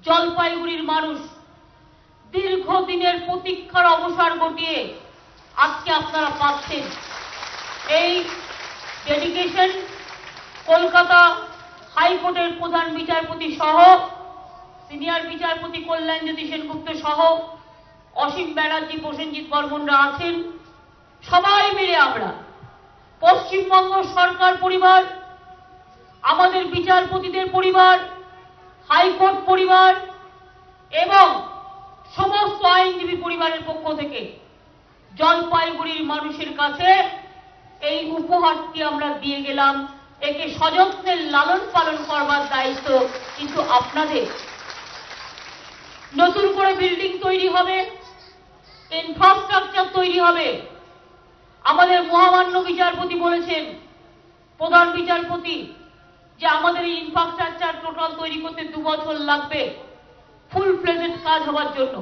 জলপাইগুড়ির মানুষ দীর্ঘদিনের প্রতীক্ষার অবসর ঘটিয়ে আজকে আপনারা পাচ্ছেন। এই ডেডিকেশন কলকাতা হাইকোর্টের প্রধান বিচারপতি সহ সিনিয়র বিচারপতি কল্যাণজ্যোতি সেনগুপ্ত সহ অসীম ব্যানার্জি, প্রসেনজিৎ বর্মনরা আছেন। সবাই মিলে আমরা পশ্চিমবঙ্গ সরকার পরিবার, আমাদের বিচারপতিদের পরিবার, হাইকোর্ট পরিবার এবং সমস্ত আইনজীবী পরিবারের পক্ষ থেকে জলপাইগুড়ির মানুষের কাছে এই উপহারটি আমরা দিয়ে গেলাম। একে সযত্নে লালন পালন করবার দায়িত্ব কিন্তু আপনাদের। নতুন করে বিল্ডিং তৈরি হবে, ইনফ্রাস্ট্রাকচার তৈরি হবে। আমাদের মহামান্য বিচারপতি বলেছেন, প্রধান বিচারপতি, যে আমাদের এই ইনফ্রাস্ট্রাকচার টোটাল তৈরি করতে 2 বছর লাগবে ফুল ফ্লেজেড কাজ হওয়ার জন্য।